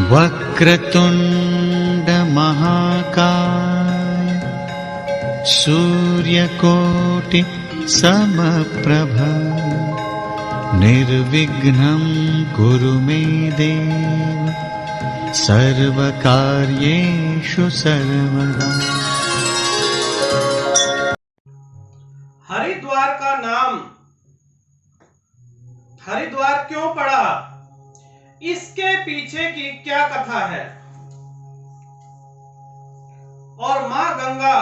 वक्रतुंड महाकाय सूर्यकोटि समप्रभ निर्विघ्नं कुरु मे देव सर्वकार्येषु सर्वदा। हरिद्वार का नाम हरिद्वार क्यों पड़ा, इसके पीछे की क्या कथा है और मां गंगा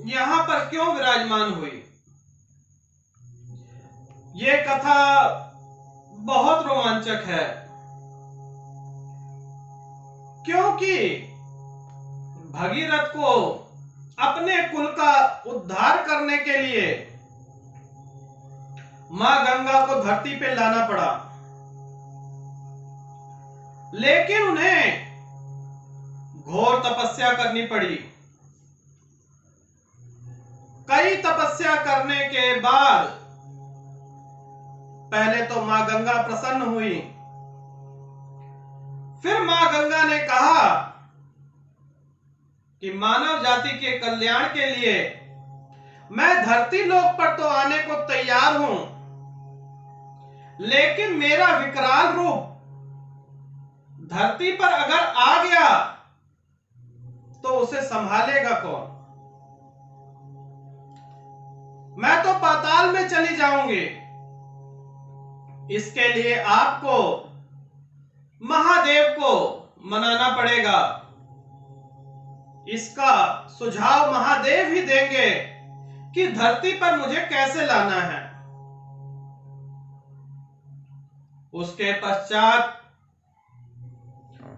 यहां पर क्यों विराजमान हुई, ये कथा बहुत रोमांचक है। क्योंकि भगीरथ को अपने कुल का उद्धार करने के लिए मां गंगा को धरती पे लाना पड़ा, लेकिन उन्हें घोर तपस्या करनी पड़ी। कई तपस्या करने के बाद पहले तो मां गंगा प्रसन्न हुई, फिर मां गंगा ने कहा कि मानव जाति के कल्याण के लिए मैं धरती लोक पर तो आने को तैयार हूं, लेकिन मेरा विकराल रूप धरती पर अगर आ गया तो उसे संभालेगा कौन। मैं तो पाताल में चली जाऊंगी, इसके लिए आपको महादेव को मनाना पड़ेगा। इसका सुझाव महादेव ही देंगे कि धरती पर मुझे कैसे लाना है। उसके पश्चात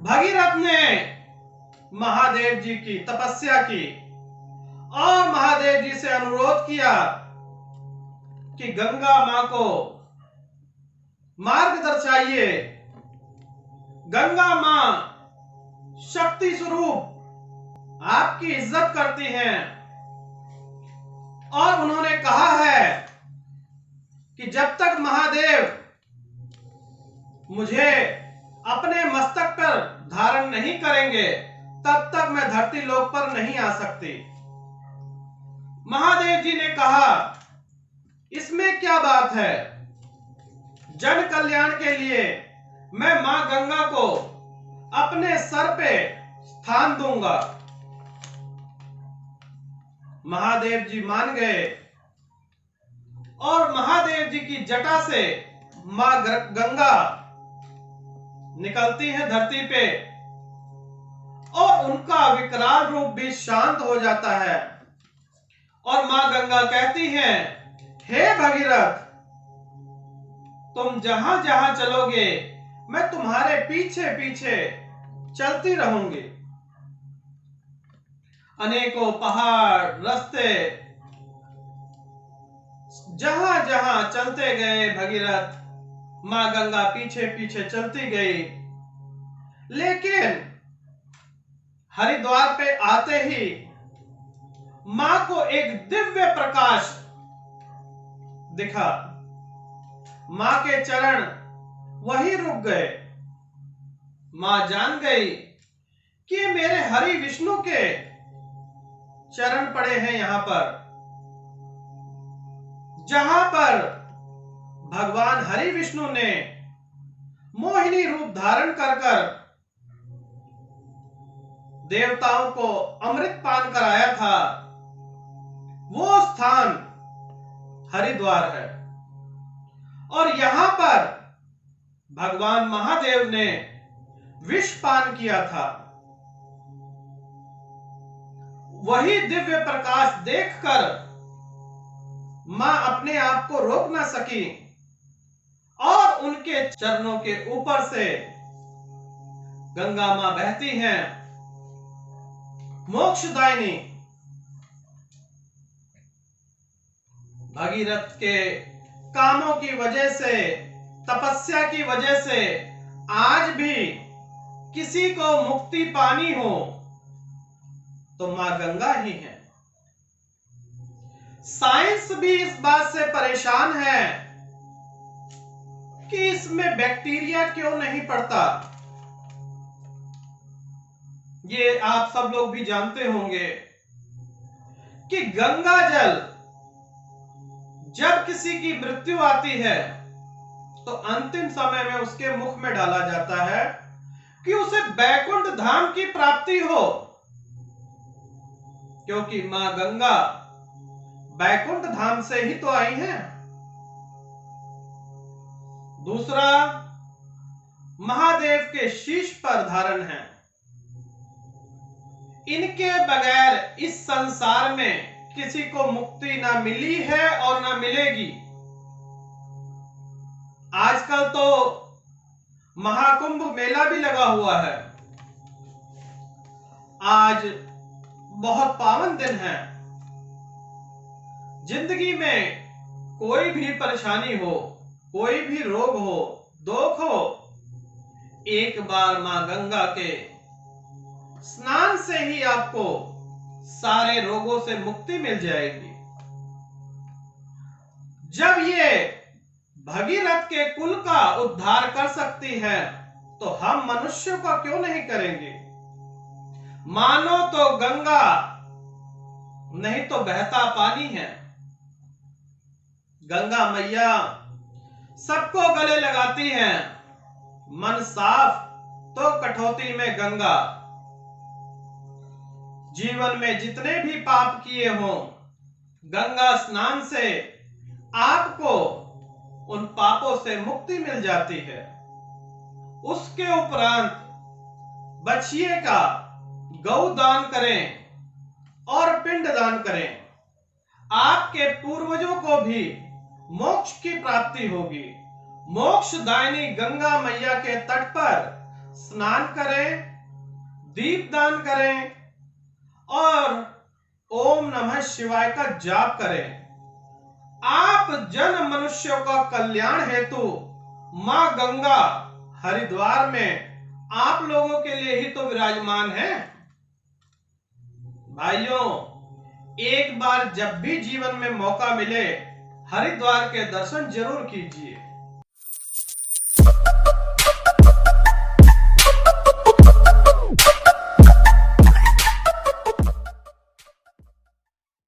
भगीरथ ने महादेव जी की तपस्या की और महादेव जी से अनुरोध किया कि गंगा मां को मार्ग दर्शाइए। गंगा मां शक्ति स्वरूप आपकी इज्जत करती हैं और उन्होंने कहा है कि जब तक महादेव मुझे अपने मस्तक पर धारण नहीं करेंगे तब तक मैं धरती लोक पर नहीं आ सकती। महादेव जी ने कहा, इसमें क्या बात है, जन कल्याण के लिए मैं मां गंगा को अपने सर पे स्थान दूंगा। महादेव जी मान गए और महादेव जी की जटा से मां गंगा निकलती है धरती पे और उनका विकराल रूप भी शांत हो जाता है और मां गंगा कहती हैं, हे भगीरथ, तुम जहां जहां चलोगे मैं तुम्हारे पीछे पीछे चलती रहूंगी। अनेकों पहाड़ रास्ते जहां जहां चलते गए भगीरथ, मां गंगा पीछे पीछे चलती गई। लेकिन हरिद्वार पे आते ही मां को एक दिव्य प्रकाश दिखा। मां के चरण वहीं रुक गए। मां जान गई कि मेरे हरि विष्णु के चरण पड़े हैं यहां पर, जहां पर भगवान हरि विष्णु ने मोहिनी रूप धारण कर देवताओं को अमृत पान कराया था, वो स्थान हरिद्वार है। और यहां पर भगवान महादेव ने विष पान किया था। वही दिव्य प्रकाश देखकर मां अपने आप को रोक ना सकी और उनके चरणों के ऊपर से गंगा मां बहती हैं, मोक्षदायिनी। भगीरथ के कामों की वजह से, तपस्या की वजह से आज भी किसी को मुक्ति पानी हो तो मां गंगा ही है। साइंस भी इस बात से परेशान है कि इसमें बैक्टीरिया क्यों नहीं पड़ता। ये आप सब लोग भी जानते होंगे कि गंगा जल जब किसी की मृत्यु आती है तो अंतिम समय में उसके मुख में डाला जाता है कि उसे बैकुंठ धाम की प्राप्ति हो, क्योंकि मां गंगा बैकुंठ धाम से ही तो आई हैं। दूसरा, महादेव के शीश पर धारण है। इनके बगैर इस संसार में किसी को मुक्ति ना मिली है और ना मिलेगी। आजकल तो महाकुंभ मेला भी लगा हुआ है। आज बहुत पावन दिन है। जिंदगी में कोई भी परेशानी हो, कोई भी रोग हो, दुख हो, एक बार मां गंगा के स्नान से ही आपको सारे रोगों से मुक्ति मिल जाएगी। जब ये भगीरथ के कुल का उद्धार कर सकती है तो हम मनुष्यों का क्यों नहीं करेंगे। मानो तो गंगा नहीं तो बहता पानी है। गंगा मैया सबको गले लगाती हैं। मन साफ तो कठौती में गंगा। जीवन में जितने भी पाप किए हों, गंगा स्नान से आपको उन पापों से मुक्ति मिल जाती है। उसके उपरांत बछिए का गौ दान करें और पिंड दान करें। आपके पूर्वजों को भी मोक्ष की प्राप्ति होगी। मोक्षदायिनी गंगा मैया के तट पर स्नान करें, दीप दान करें और ओम नमः शिवाय का जाप करें। आप जन मनुष्यों का कल्याण हेतु मां गंगा हरिद्वार में आप लोगों के लिए ही तो विराजमान है। भाइयों, एक बार जब भी जीवन में मौका मिले हरिद्वार के दर्शन जरूर कीजिए।